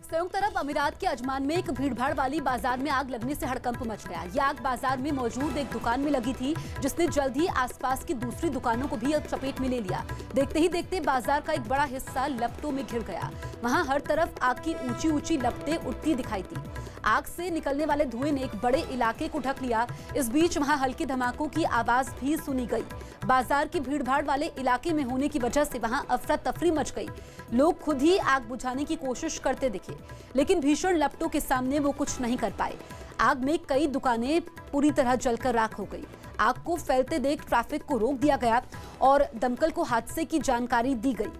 संयुक्त अरब अमीरात के अजमान में एक भीड़भाड़ वाली बाजार में आग लगने से हड़कंप मच गया। यह आग बाजार में मौजूद एक दुकान में लगी थी, जिसने जल्द ही आसपास की दूसरी दुकानों को भी चपेट में ले लिया। देखते ही देखते बाजार का एक बड़ा हिस्सा लपटों में घिर गया। वहां हर तरफ आग की ऊंची ऊंची लपटें उठती दिखाई दी। आग से निकलने वाले धुएं ने एक बड़े इलाके को ढक लिया। इस बीच वहां हल्के धमाकों की आवाज भी सुनी गई। बाजार की भीड़भाड़ वाले इलाके में होने की वजह से वहां अफरा तफरी मच गई। लोग खुद ही आग बुझाने की कोशिश करते दिखे, लेकिन भीषण लपटों के सामने वो कुछ नहीं कर पाए। आग में कई दुकानें पूरी तरह जलकर राख हो गई। आग को फैलते देख ट्रैफिक को रोक दिया गया और दमकल को हादसे की जानकारी दी गई।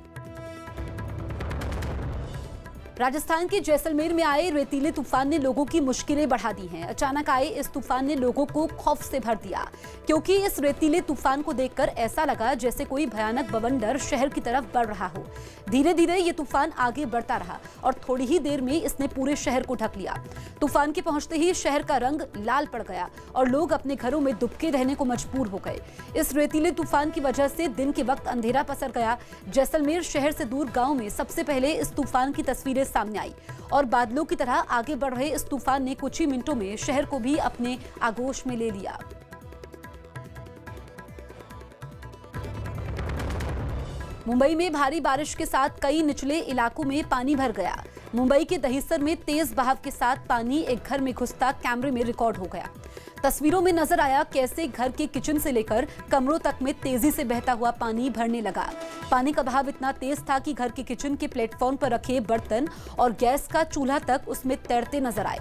राजस्थान के जैसलमेर में आए रेतीले तूफान ने लोगों की मुश्किलें बढ़ा दी हैं। अचानक आए इस तूफान ने लोगों को खौफ से भर दिया, क्योंकि इस रेतीले तूफान को देखकर ऐसा लगा जैसे कोई भयानक बवंडर शहर की तरफ बढ़ रहा हो। धीरे धीरे ये तूफान आगे बढ़ता रहा और थोड़ी ही देर में इसने पूरे शहर को ढक लिया। तूफान के पहुंचते ही शहर का रंग लाल पड़ गया और लोग अपने घरों में दुबके रहने को मजबूर हो गए। इस रेतीले तूफान की वजह से दिन के वक्त अंधेरा पसर गया। जैसलमेर शहर से दूर गाँव में सबसे पहले इस तूफान की तस्वीरें सामने आई और बादलों की तरह आगे बढ़ रहे इस तूफान ने कुछ ही मिनटों में शहर को भी अपने आगोश में ले लिया। मुंबई में भारी बारिश के साथ कई निचले इलाकों में पानी भर गया। मुंबई के दहिसर में तेज बहाव के साथ पानी एक घर में घुसता कैमरे में रिकॉर्ड हो गया। तस्वीरों में नजर आया कैसे घर के किचन से लेकर कमरों तक में तेजी से बहता हुआ पानी भरने लगा। पानी का बहाव इतना तेज था कि घर के किचन के प्लेटफॉर्म पर रखे बर्तन और गैस का चूल्हा तक उसमें तैरते नजर आए।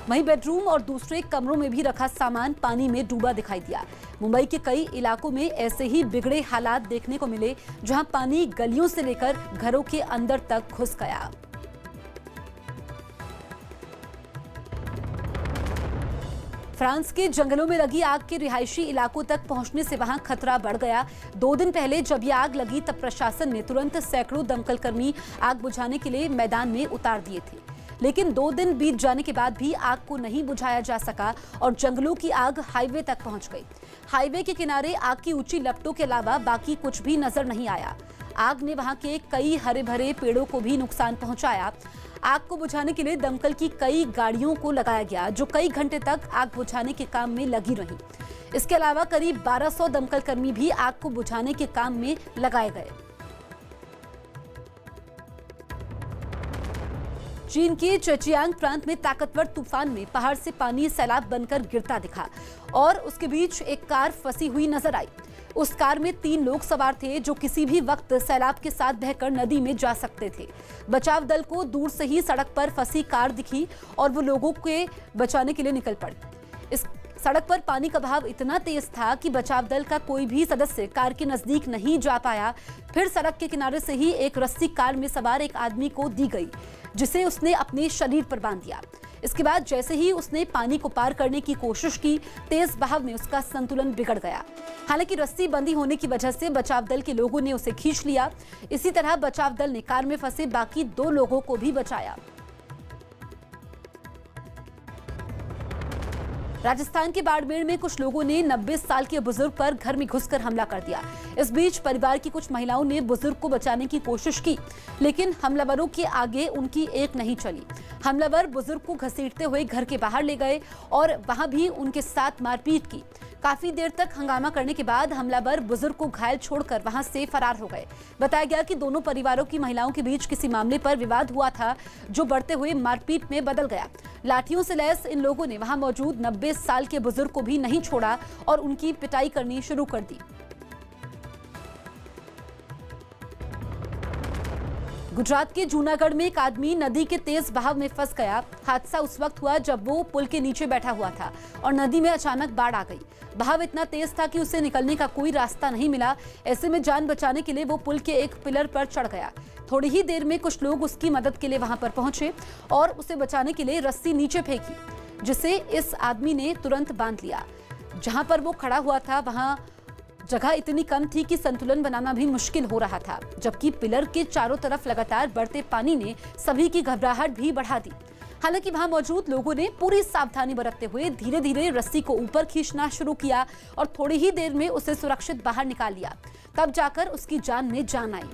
वहीं बेडरूम और दूसरे कमरों में भी रखा सामान पानी में डूबा दिखाई दिया। मुंबई के कई इलाकों में ऐसे ही बिगड़े हालात देखने को मिले, जहां पानी गलियों से लेकर घरों के अंदर तक घुस गया। फ्रांस के जंगलों में लगी आग के रिहायशी इलाकों तक पहुंचने से वहां खतरा बढ़ गया। 2 दिन पहले जब ये आग लगी तब प्रशासन ने तुरंत सैकड़ों दमकल कर्मी आग बुझाने के लिए मैदान में उतार दिए थे, लेकिन 2 दिन बीत जाने के बाद भी आग को नहीं बुझाया जा सका और जंगलों की आग हाईवे तक पहुंच गई। हाईवे के किनारे आग की ऊंची लपटों के अलावा बाकी कुछ भी नजर नहीं आया। आग ने वहां के कई हरे भरे पेड़ों को भी नुकसान पहुंचाया। आग को बुझाने के लिए दमकल की कई गाड़ियों को लगाया गया, जो कई घंटे तक आग बुझाने के काम में लगी रही। इसके अलावा करीब 1200 दमकल कर्मी भी आग को बुझाने के काम में लगाए गए। चीन के चेचियांग प्रांत में ताकतवर तूफान में पहाड़ से पानी सैलाब बनकर गिरता दिखा और उसके बीच एक कार फंसी हुई नजर आई। उस कार में 3 लोग सवार थे, जो किसी भी वक्त सैलाब के साथ बहकर नदी में जा सकते थे। बचाव दल को दूर से ही सड़क पर फंसी कार दिखी और वो लोगों के बचाने के लिए निकल पड़े। इस सड़क पर पानी का बहाव इतना तेज था कि बचाव दल का कोई भी सदस्य कार के नजदीक नहीं जा पाया। फिर सड़क के किनारे से ही एक रस्सी कार में सवार एक आदमी को दी गई, जिसे उसने अपने शरीर पर बांध दिया। इसके बाद जैसे ही उसने पानी को पार करने की कोशिश की, तेज बहाव में उसका संतुलन बिगड़ गया। हालांकि रस्सी बंदी होने की वजह से बचाव दल के लोगों ने उसे खींच लिया। इसी तरह बचाव दल ने कार में फंसे बाकी 2 लोगों को भी बचाया। राजस्थान के बाड़मेर में कुछ लोगों ने 90 साल के बुजुर्ग पर घर में घुसकर हमला कर दिया। इस बीच परिवार की कुछ महिलाओं ने बुजुर्ग को बचाने की कोशिश की, लेकिन हमलावरों के आगे उनकी एक नहीं चली। हमलावर बुजुर्ग को घसीटते हुए घर के बाहर ले गए और वहां भी उनके साथ मारपीट की। काफी देर तक हंगामा करने के बाद हमलावर बुजुर्ग को घायल छोड़कर वहां से फरार हो गए। बताया गया कि दोनों परिवारों की महिलाओं के बीच किसी मामले पर विवाद हुआ था, जो बढ़ते हुए मारपीट में बदल गया। लाठियों से लैस इन लोगों ने वहां मौजूद 90 साल के बुजुर्ग को भी नहीं छोड़ा और उनकी पिटाई करनी शुरू कर दी। गुजरात के जूनागढ़ में एक आदमी नदी के तेज बहाव में फंस गया। हादसा उस वक्त हुआ जब वो पुल के नीचे बैठा हुआ था और नदी में अचानक बाढ़ आ गई। बहाव इतना तेज था कि उसे निकलने का कोई रास्ता नहीं मिला। ऐसे में जान बचाने के लिए वो पुल के एक पिलर पर चढ़ गया। थोड़ी ही देर में कुछ लोग उसकी मदद के लिए वहां पर पहुंचे और उसे बचाने के लिए रस्सी नीचे फेंकी, जिसे इस आदमी ने तुरंत बांध लिया। जहां पर वो खड़ा हुआ था वहां जगह इतनी कम थी कि संतुलन बनाना भी मुश्किल हो रहा था, जबकि पिलर के चारों तरफ लगातार बढ़ते पानी ने सभी की घबराहट भी बढ़ा दी। हालांकि वहां मौजूद लोगों ने पूरी सावधानी बरतते हुए धीरे धीरे रस्सी को ऊपर खींचना शुरू किया और थोड़ी ही देर में उसे सुरक्षित बाहर निकाल लिया। तब जाकर उसकी जान में जान आई।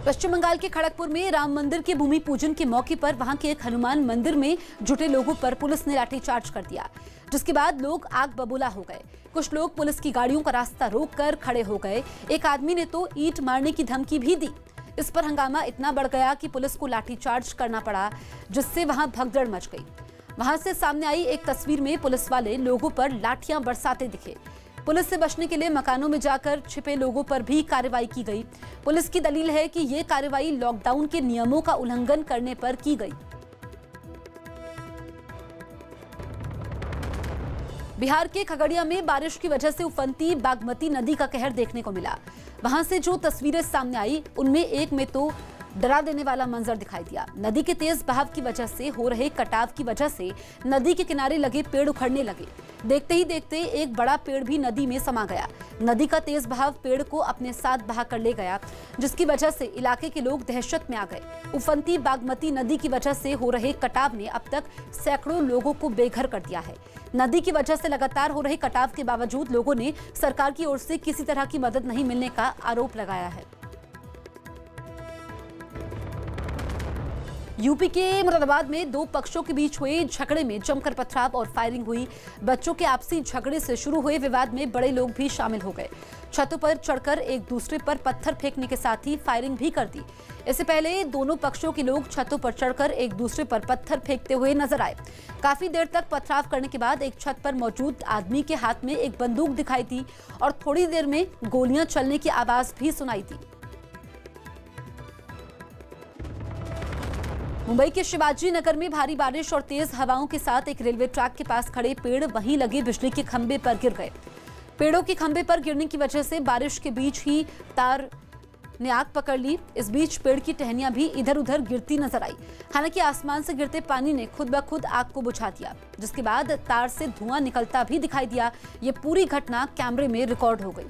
पश्चिम बंगाल के खड़गपुर में राम मंदिर के भूमि पूजन के मौके पर वहां के एक हनुमान मंदिर में जुटे लोगों पर पुलिस ने लाठीचार्ज कर दिया, जिसके बाद लोग आग बबूला हो गए। कुछ लोग पुलिस की गाड़ियों का रास्ता रोककर खड़े हो गए। एक आदमी ने तो ईंट मारने की धमकी भी दी। इस पर हंगामा इतना बढ़ गया कि पुलिस को लाठीचार्ज करना पड़ा, जिससे वहां भगदड़ मच गई। वहां से सामने आई एक तस्वीर में पुलिस वाले लोगों पर लाठियां बरसाते दिखे। पुलिस से बचने के लिए मकानों में जाकर छिपे लोगों पर भी कार्रवाई की गई। पुलिस की दलील है कि ये कार्रवाई लॉकडाउन के नियमों का उल्लंघन करने पर की गई। बिहार के खगड़िया में बारिश की वजह से उफनती बागमती नदी का कहर देखने को मिला। वहां से जो तस्वीरें सामने आई उनमें एक में तो डरा देने वाला मंजर दिखाई दिया। नदी के तेज बहाव की वजह से हो रहे कटाव की वजह से नदी के किनारे लगे पेड़ उखड़ने लगे। देखते ही देखते एक बड़ा पेड़ भी नदी में समा गया। नदी का तेज बहाव पेड़ को अपने साथ बहा कर ले गया, जिसकी वजह से इलाके के लोग दहशत में आ गए। उफनती बागमती नदी की वजह से हो रहे कटाव ने अब तक सैकड़ों लोगों को बेघर कर दिया है। नदी की वजह से लगातार हो रहे कटाव के बावजूद लोगों ने सरकार की ओर से किसी तरह की मदद नहीं मिलने का आरोप लगाया है। यूपी के मुरादाबाद में दो पक्षों के बीच हुए झगड़े में जमकर पथराव और फायरिंग हुई। बच्चों के आपसी झगड़े से शुरू हुए विवाद में बड़े लोग भी शामिल हो गए। छतों पर चढ़कर एक दूसरे पर पत्थर फेंकने के साथ ही फायरिंग भी कर दी। इससे पहले दोनों पक्षों के लोग छतों पर चढ़कर एक दूसरे पर पत्थर फेंकते हुए नजर आए। काफी देर तक पथराव करने के बाद एक छत पर मौजूद आदमी के हाथ में एक बंदूक दिखाई दी और थोड़ी देर में गोलियां चलने की आवाज भी सुनाई दी। मुंबई के शिवाजी नगर में भारी बारिश और तेज हवाओं के साथ एक रेलवे ट्रैक के पास खड़े पेड़ वहीं लगे बिजली के खंभे पर गिर गए। पेड़ों के खंभे पर गिरने की वजह से बारिश के बीच ही तार ने आग पकड़ ली। इस बीच पेड़ की टहनियां भी इधर उधर गिरती नजर आई। हालांकि आसमान से गिरते पानी ने खुद ब खुद आग को बुझा दिया, जिसके बाद तार से धुआं निकलता भी दिखाई दिया। ये पूरी घटना कैमरे में रिकॉर्ड हो गई।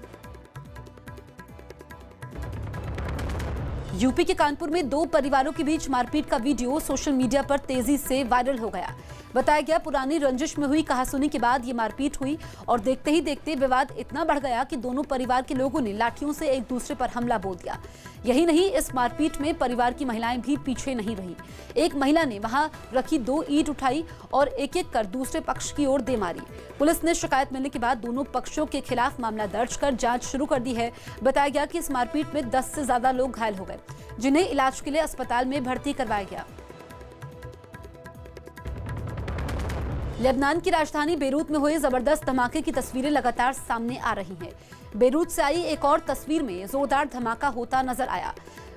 यूपी के कानपुर में दो परिवारों के बीच मारपीट का वीडियो सोशल मीडिया पर तेजी से वायरल हो गया। बताया गया पुरानी रंजिश में हुई कहासुनी के बाद ये मारपीट हुई और देखते ही देखते विवाद इतना बढ़ गया कि दोनों परिवार के लोगों ने लाठियों से एक दूसरे पर हमला बोल दिया। यही नहीं, इस मारपीट में परिवार की महिलाएं भी पीछे नहीं रही। एक महिला ने वहां रखी दो ईंट उठाई और एक एक कर दूसरे पक्ष की ओर दे मारी। पुलिस ने शिकायत मिलने के बाद दोनों पक्षों के खिलाफ मामला दर्ज कर जांच शुरू कर दी है। बताया गया कि इस मारपीट में 10 से ज्यादा लोग घायल हो गए, जिन्हें इलाज के लिए अस्पताल में भर्ती करवाया गया। लेबनान की राजधानी बेरूत में हुए जबरदस्त धमाके की तस्वीरें लगातार सामने आ रही हैं। बेरूत से आई एक और तस्वीर में जोरदार धमाका होता नजर आया,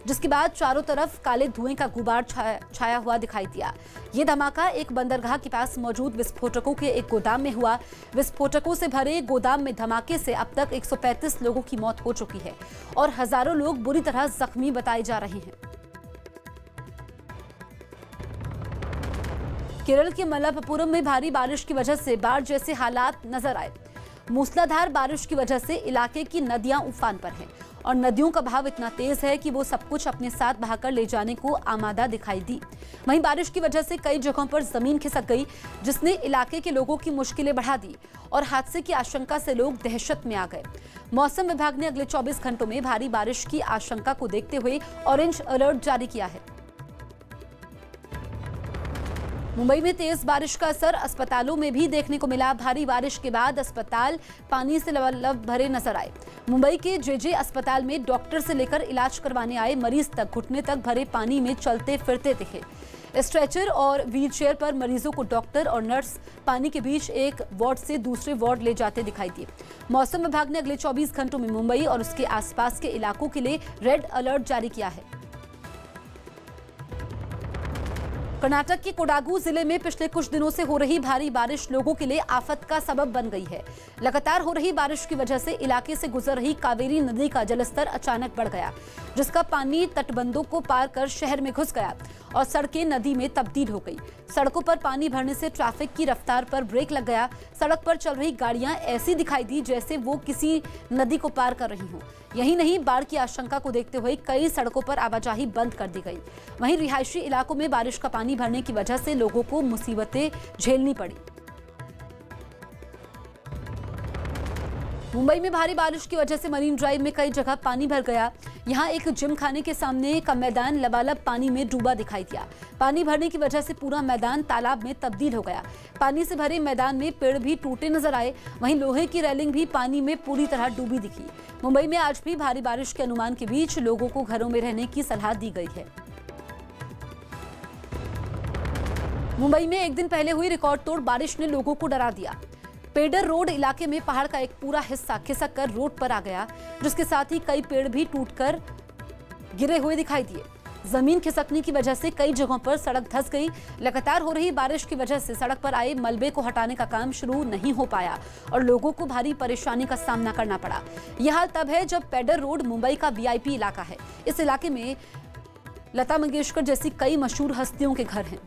जिसके बाद चारों तरफ काले धुएं का गुबार छाया हुआ दिखाई दिया। ये धमाका एक बंदरगाह के पास मौजूद विस्फोटकों के एक गोदाम में हुआ। विस्फोटकों से भरे गोदाम में धमाके से अब तक 135 लोगों की मौत हो चुकी है और हजारों लोग बुरी तरह जख्मी बताए जा रहे हैं। केरल के मलप्पुरम में भारी बारिश की वजह से बाढ़ जैसे हालात नजर आए। मूसलाधार बारिश की वजह से इलाके की नदियां उफान पर हैं और नदियों का बहाव इतना तेज है कि वो सब कुछ अपने साथ बहाकर ले जाने को आमादा दिखाई दी। वहीं बारिश की वजह से कई जगहों पर जमीन खिसक गई, जिसने इलाके के लोगों की मुश्किलें बढ़ा दी और हादसे की आशंका से लोग दहशत में आ गए। मौसम विभाग ने अगले 24 घंटों में भारी बारिश की आशंका को देखते हुए ऑरेंज अलर्ट जारी किया है। मुंबई में तेज बारिश का असर अस्पतालों में भी देखने को मिला। भारी बारिश के बाद अस्पताल पानी से लबालब भरे नजर आए। मुंबई के जेजे अस्पताल में डॉक्टर से लेकर इलाज करवाने आए मरीज तक घुटने तक भरे पानी में चलते फिरते दिखे। स्ट्रेचर और व्हीलचेयर पर मरीजों को डॉक्टर और नर्स पानी के बीच एक वार्ड से दूसरे वार्ड ले जाते दिखाई दिए। मौसम विभाग ने अगले 24 घंटों में मुंबई और उसके आसपास के इलाकों के लिए रेड अलर्ट जारी किया है। कर्नाटक के कोडागू जिले में पिछले कुछ दिनों से हो रही भारी बारिश लोगों के लिए आफत का सबब बन गई है। लगातार हो रही बारिश की वजह से इलाके से गुजर रही कावेरी नदी का जलस्तर अचानक बढ़ गया, जिसका पानी तटबंधों को पार कर शहर में घुस गया और सड़कें नदी में तब्दील हो गई। सड़कों पर पानी भरने से ट्रैफिक की रफ्तार पर ब्रेक लग गया। सड़क पर चल रही गाड़ियां ऐसी दिखाई दी जैसे वो किसी नदी को पार कर रही हों। यही नहीं, बाढ़ की आशंका को देखते हुए कई सड़कों पर आवाजाही बंद कर दी गई। वहीं रिहायशी इलाकों में बारिश का पानी भरने की वजह से लोगों को मुसीबतें झेलनी पड़ी। मुंबई में भारी बारिश की वजह से मरीन ड्राइव में कई जगह पानी भर गया। यहां एक जिम खाने के सामने का मैदान लबालब पानी में डूबा दिखाई दिया। पानी भरने की वजह से पूरा मैदान तालाब में तब्दील हो गया। पानी से भरे मैदान में पेड़ भी टूटे नजर आए। वहीं लोहे की रेलिंग भी पानी में पूरी तरह डूबी दिखी। मुंबई में आज भी भारी बारिश के अनुमान के बीच लोगों को घरों में रहने की सलाह दी गई है। मुंबई में एक दिन पहले हुई रिकॉर्ड तोड़ बारिश ने लोगों को डरा दिया। पेडर रोड इलाके में पहाड़ का एक पूरा हिस्सा खिसक कर रोड पर आ गया, जिसके साथ ही कई पेड़ भी टूटकर गिरे हुए दिखाई दिए। जमीन खिसकने की वजह से कई जगहों पर सड़क धंस गई। लगातार हो रही बारिश की वजह से सड़क पर आए मलबे को हटाने का काम शुरू नहीं हो पाया और लोगों को भारी परेशानी का सामना करना पड़ा। यह हाल तब है जब पेडर रोड मुंबई का वीआईपी इलाका है। इस इलाके में लता मंगेशकर जैसी कई मशहूर हस्तियों के घर हैं।